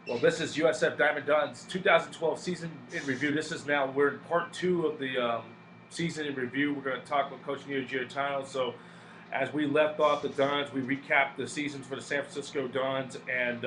Well, this is USF Diamond Duns 2012 season in review. We're in part two of the season in review. We're going to talk with Coach Nino Giarratano. So, as we left off the Duns, we recapped the seasons for the San Francisco Duns, and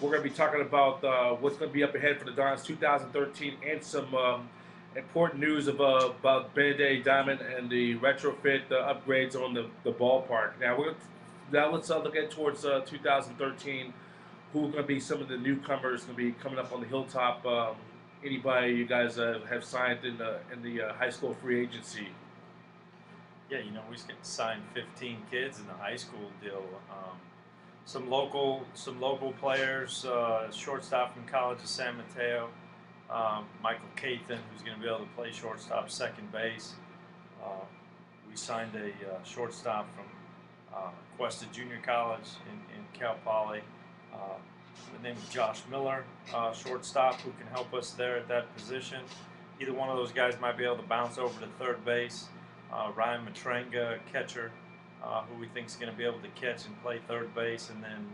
we're going to be talking about what's going to be up ahead for the Duns 2013 and some important news about Benedetti Diamond and the retrofit upgrades on the ballpark. Now let's look at towards 2013. Who are going to be some of the newcomers going to be coming up on the hilltop? Anybody you guys have signed in the high school free agency? Yeah, we signed 15 kids in the high school deal. Some local players, shortstop from College of San Mateo, Michael Cathan, who's going to be able to play shortstop, second base. We signed a shortstop from Cuesta Junior College in Cal Poly. The name of Josh Miller, shortstop, who can help us there at that position. Either one of those guys might be able to bounce over to third base. Ryan Matrenga, catcher, who we think is going to be able to catch and play third base. And then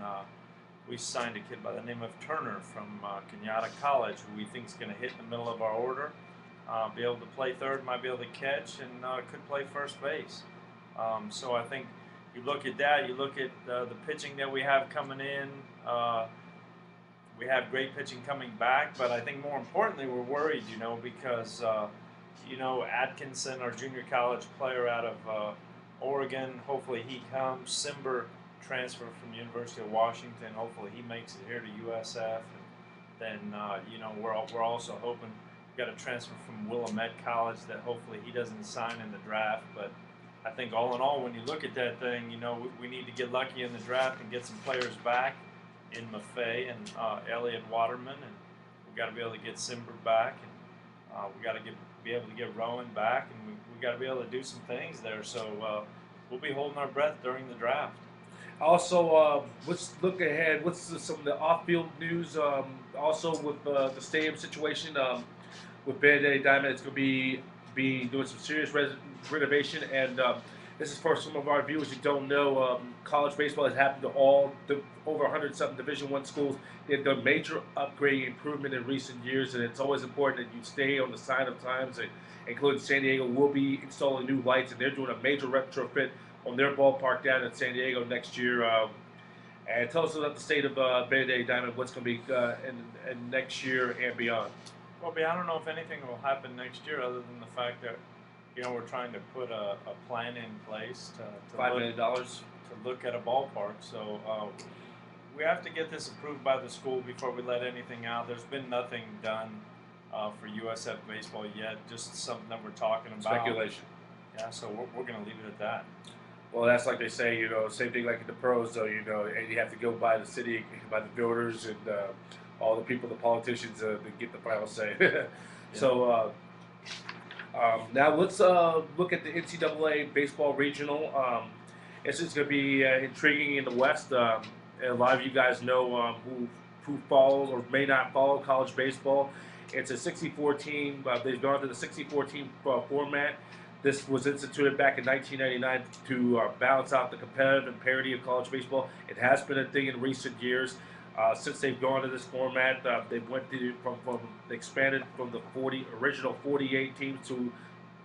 we signed a kid by the name of Turner from Kenyatta College, who we think is going to hit in the middle of our order, be able to play third, might be able to catch, and could play first base. So I think you look at that, you look at the pitching that we have coming in. We have great pitching coming back, but I think more importantly, we're worried, because, Atkinson, our junior college player out of Oregon, hopefully he comes. Simber transfer from the University of Washington, hopefully he makes it here to USF. And then, we're also hoping, we've got a transfer from Willamette College that hopefully he doesn't sign in the draft, but I think all in all, when you look at that thing, we need to get lucky in the draft and get some players back in Maffei and Elliott Waterman, and we've got to be able to get Simber back, and we got to be able to get Rowan back, and we got to be able to do some things there. So we'll be holding our breath during the draft. Also, let's look ahead. What's some of the off-field news? Also, with the stadium situation with Benedetti Diamond, it's going to be doing some serious renovation. And this is for some of our viewers who don't know. College baseball has happened to all the over 100-something Division I schools. They've done major upgrade improvement in recent years, and it's always important that you stay on the sign of times. Including San Diego will be installing new lights, and they're doing a major retrofit on their ballpark down in San Diego next year. And tell us about the state of Benedetti Diamond, what's going to be in next year and beyond. Well, I don't know if anything will happen next year other than the fact that we're trying to put a plan in place to $5 million. To look at a ballpark. So we have to get this approved by the school before we let anything out. There's been nothing done for USF baseball yet, just something that we're talking about. Speculation. Yeah, so we're going to leave it at that. Well, that's like they say, same thing like in the pros, though, and you have to go by the city, by the voters, and all the people, the politicians, to get the final say. Yeah. So now let's look at the NCAA Baseball Regional. This is going to be intriguing in the West. A lot of you guys know who follow or may not follow college baseball. It's a 64-team. They've gone to the 64-team format. This was instituted back in 1999 to balance out the competitive and parity of college baseball. It has been a thing in recent years. Since they've gone to this format, they went from expanded from the original 48 teams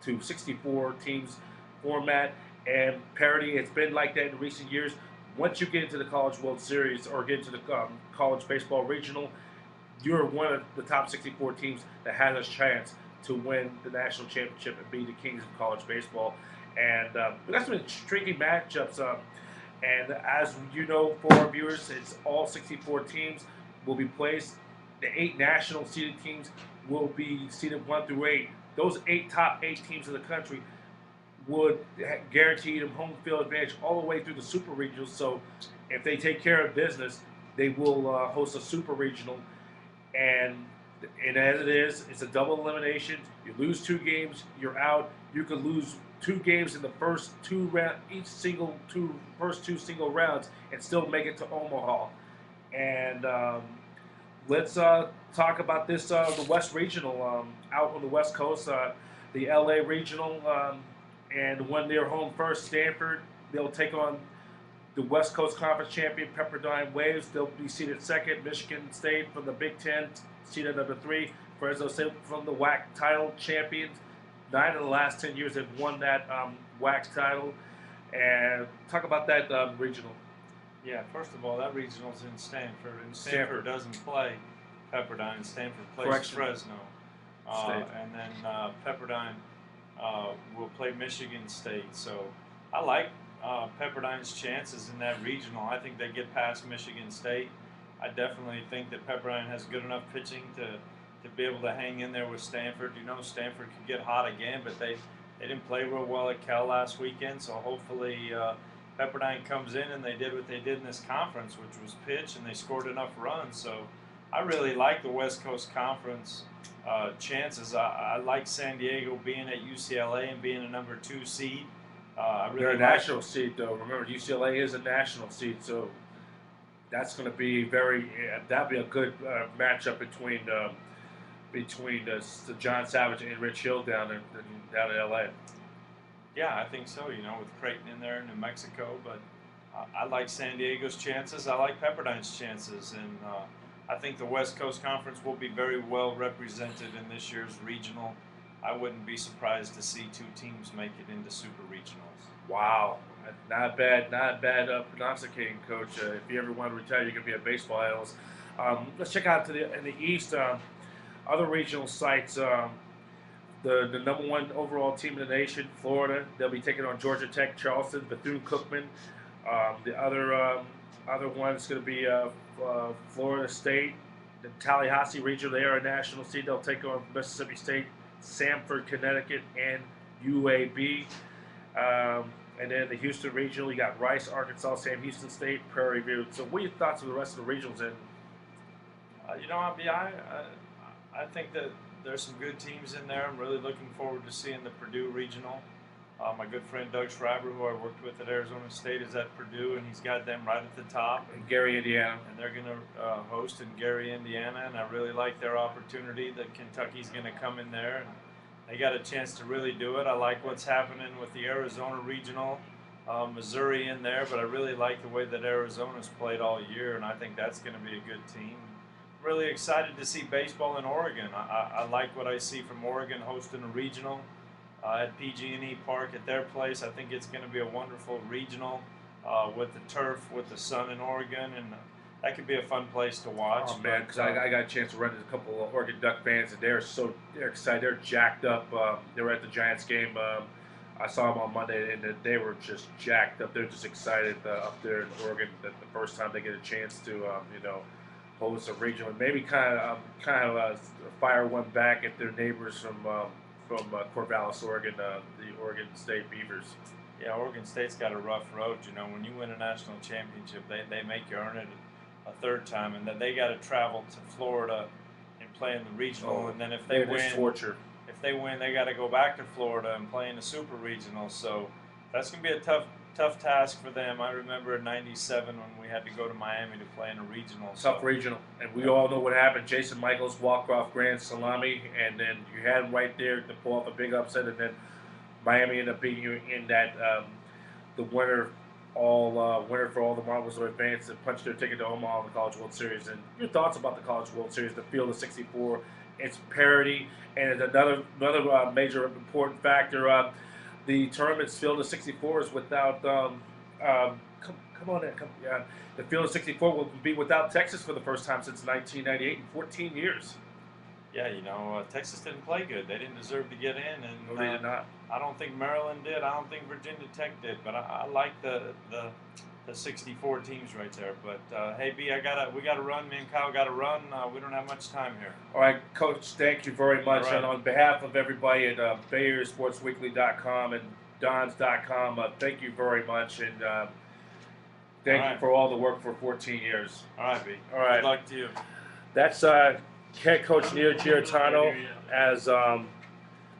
to 64 teams format and parity. It's been like that in recent years. Once you get into the College World Series or get into the College Baseball Regional, you're one of the top 64 teams that has a chance to win the national championship and be the kings of college baseball. And that's some intriguing matchups. And as you know, for our viewers, it's all 64 teams will be placed. The 8 national seeded teams will be seeded 1 through 8. Those top 8 teams in the country would guarantee them home field advantage all the way through the Super Regionals. So if they take care of business, they will host a Super Regional. And as it is, it's a double elimination. You lose 2 games, you're out. You could lose 2 games in the first 2 single rounds and still make it to Omaha. And let's talk about this the West Regional out on the West Coast, the LA Regional, and when they're home first, Stanford, they'll take on the West Coast Conference champion Pepperdine Waves. They'll be seated second. Michigan State from the Big Ten, seated number 3. Fresno State from the WAC title champions. 9 of the last 10 years they've won that WAC title. And talk about that regional. Yeah, first of all, that regional's in Stanford, and Stanford doesn't play Pepperdine. Stanford plays Fresno. And then Pepperdine will play Michigan State. So I like Pepperdine's chances in that regional. I think they get past Michigan State. I definitely think that Pepperdine has good enough pitching to be able to hang in there with Stanford. You know, Stanford could get hot again, but they didn't play real well at Cal last weekend. So hopefully Pepperdine comes in and they did what they did in this conference, which was pitch, and they scored enough runs. So I really like the West Coast Conference chances. I like San Diego being at UCLA and being a number 2 seed. They're a national seed, though. Remember, UCLA is a national seed, so that's going to be that'll be a good matchup between John Savage and Rich Hill down in LA. Yeah, I think so. You know, with Creighton in there, New Mexico, but I like San Diego's chances. I like Pepperdine's chances, and I think the West Coast Conference will be very well represented in this year's regional. I wouldn't be surprised to see 2 teams make it into super regionals. Wow, not bad pronosticating, Coach. If you ever want to retire, you can be a baseball analyst. Let's check out in the East. Other regional sites. The number 1 overall team in the nation, Florida. They'll be taking on Georgia Tech, Charleston, Bethune-Cookman. The other one is going to be Florida State, the Tallahassee region. They are a national seed. They'll take on Mississippi State, Sanford, Connecticut, and UAB. And then the Houston regional, you got Rice, Arkansas, Sam Houston State, Prairie View. So what are your thoughts on the rest of the regionals? You know, I think that there's some good teams in there. I'm really looking forward to seeing the Purdue regional. My good friend Doug Schreiber, who I worked with at Arizona State, is at Purdue, and he's got them right at the top. In Gary, Indiana. And they're going to host in Gary, Indiana, and I really like their opportunity that Kentucky's going to come in there. And they got a chance to really do it. I like what's happening with the Arizona regional, Missouri in there, but I really like the way that Arizona's played all year, and I think that's going to be a good team. I'm really excited to see baseball in Oregon. I like what I see from Oregon hosting a regional at PG&E Park at their place. I think it's going to be a wonderful regional with the turf, with the sun in Oregon, and that could be a fun place to watch. Oh man, because I got a chance to run into a couple of Oregon Duck fans, and they're excited. They're jacked up. They were at the Giants game. I saw them on Monday, and they were just jacked up. They're just excited up there in Oregon that the first time they get a chance to host a regional, and maybe kind of fire one back at their neighbors from Corvallis, Oregon, the Oregon State Beavers. Yeah, Oregon State's got a rough road. You know, when you win a national championship, they make you earn it a third time, and then they got to travel to Florida and play in the regional, and then if they win, torture. If they win, they got to go back to Florida and play in the super regional. So that's gonna be a tough task for them. I remember in '97 when we had to go to Miami to play in a regional. Tough regional, and we all know what happened. Jason Michaels walked off grand salami, and then you had him right there to pull off a big upset, and then Miami ended up beating you in that the winner for all the marbles were advanced and punched their ticket to Omaha in the College World Series. And your thoughts about the College World Series, the field of 64, its parity, and another major important factor. The tournament's field of 64 is without. Come on in. The field of 64 will be without Texas for the first time since 1998 in 14 years. Yeah, you know, Texas didn't play good. They didn't deserve to get in, and no, they did not. I don't think Maryland did. I don't think Virginia Tech did. But I like the 64 teams right there. But hey, B, we gotta run. Me and Kyle gotta run. We don't have much time here. All right, Coach. Thank you very much. Right. And on behalf of everybody at BayAreaSportsWeekly.com and Dons.com, thank you very much, and thank you for all the work for 14 years. All right, B. All right. Good luck to you. That's head coach Nino Giarratano as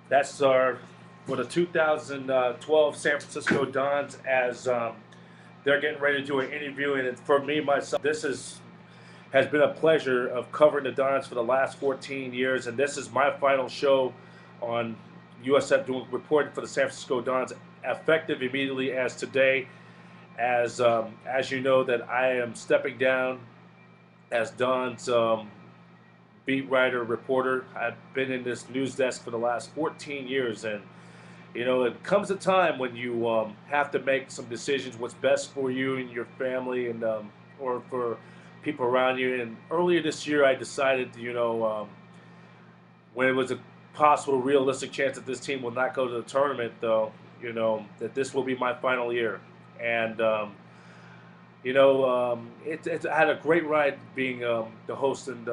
that's for the 2012 San Francisco Dons as they're getting ready to do an interview. And for me, myself, this has been a pleasure of covering the Dons for the last 14 years. And this is my final show on USF reporting for the San Francisco Dons, effective immediately as today. as you know, that I am stepping down as Don's beat writer reporter. I've been in this news desk for the last 14 years, and it comes a time when you have to make some decisions. What's best for you and your family, and or for people around you. And earlier this year, I decided, when it was a possible, realistic chance that this team will not go to the tournament, though, that this will be my final year. And I had a great ride being the host and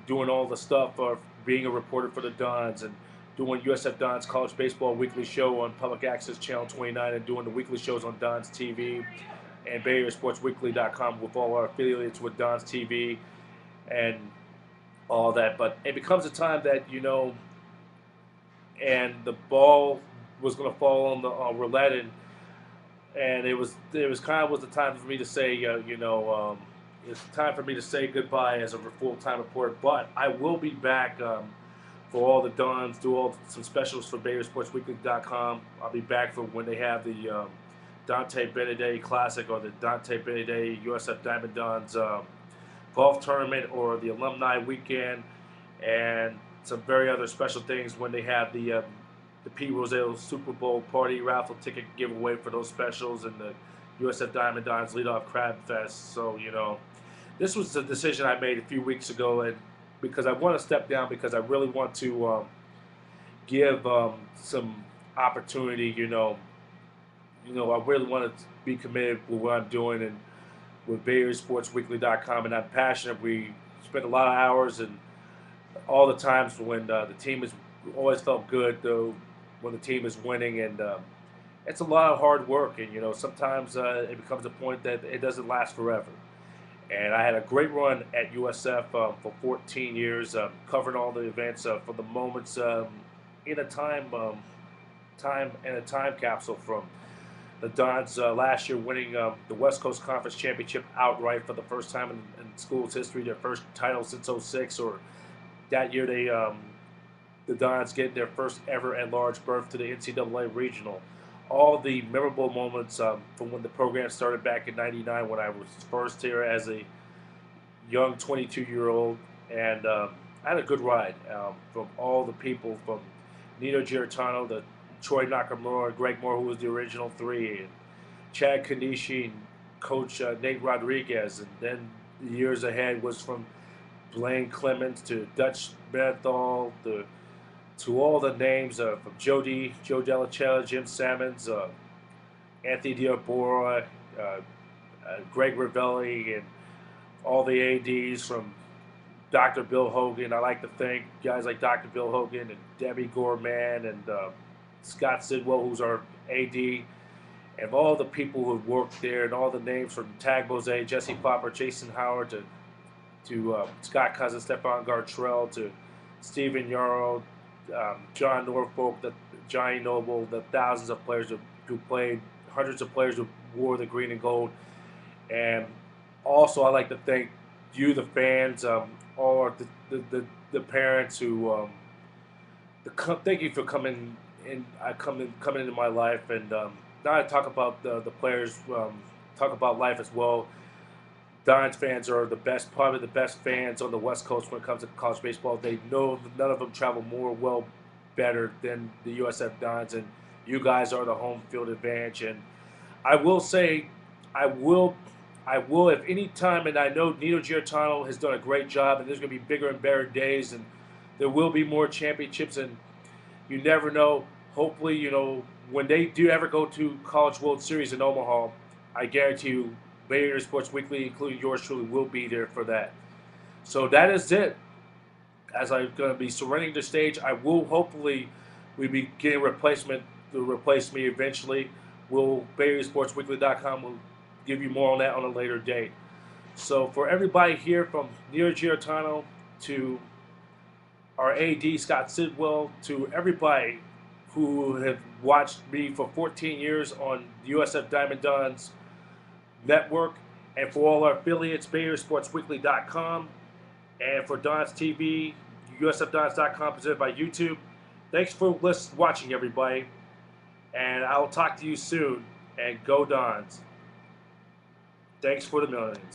doing all the stuff, being a reporter for the Dons and doing USF Dons College Baseball Weekly Show on Public Access Channel 29 and doing the weekly shows on Dons TV and BayAreaSportsWeekly.com with all our affiliates with Dons TV and all that. But it becomes a time that, and the ball was going to fall on the roulette, and it was kind of was the time for me to say, it's time for me to say goodbye as a full-time reporter. But I will be back for all the Dons, do some specials for BayAreaSportsWeekly.com. I'll be back for when they have the Dante Benedetti Classic or the Dante Benedetti USF Diamond Dons golf tournament or the Alumni Weekend, and some very other special things when they have the Pete Rozelle Super Bowl party raffle ticket giveaway for those specials and the USF Diamond Dons Leadoff Crab Fest. So, this was a decision I made a few weeks ago, and because I want to step down, because I really want to give some opportunity. I really want to be committed with what I'm doing and with BayAreaSportsWeekly.com, and I'm passionate. We spend a lot of hours and all the times when the team has always felt good, though, when the team is winning, and it's a lot of hard work, and sometimes it becomes a point that it doesn't last forever. And I had a great run at USF for 14 years, covering all the events for the moments in a time capsule, from the Dons last year winning the West Coast Conference Championship outright for the first time in school's history, their first title since '06, or that year the Dons getting their first ever at-large berth to the NCAA Regional. All the memorable moments from when the program started back in '99, when I was first here as a young 22-year-old, and I had a good ride from all the people, from Nino Giarratano, the Troy Nakamura, Greg Moore, who was the original three, and Chad Kanishi, and Coach Nate Rodriguez, and then the years ahead was from Blaine Clemens to Dutch Menthol to all the names from Joe Delacella, Jim Sammons, Anthony Diabora, Greg Ravelli, and all the ADs, from Dr. Bill Hogan. I like to thank guys like Dr. Bill Hogan and Debbie Gorman and Scott Sidwell, who's our AD, and all the people who have worked there, and all the names from Tag Bose, Jesse Popper, Jason Howard, to Scott Cousins, Stefan Gartrell, to Stephen Yarrow, John Norfolk, Johnny Noble, the thousands of players who played, hundreds of players who wore the green and gold. And also, I'd like to thank you, the fans, all the parents who, thank you for coming into my life. And now I talk about the players, talk about life as well. Dons fans are probably the best fans on the West Coast when it comes to college baseball. They know none of them travel better than the USF Dons, and you guys are the home field advantage. And I will say, I will, if any time, and I know Nino Giarratano has done a great job, and there's going to be bigger and better days, and there will be more championships, and you never know. Hopefully, when they do ever go to College World Series in Omaha, I guarantee you, Bay Area Sports Weekly, including yours truly, will be there for that. So that is it. As I'm going to be surrendering the stage, I will hopefully we be getting a replacement to replace me eventually. BayAreaSportsWeekly.com will give you more on that on a later date. So for everybody here, from Nino Giarratano to our AD Scott Sidwell, to everybody who have watched me for 14 years on the USF Diamond Dons Network, and for all our affiliates, BayAreaSportsWeekly.com, and for Dons TV, USFDons.com, presented by YouTube. Thanks for watching, everybody, and I'll talk to you soon. and go Dons. Thanks for the millions.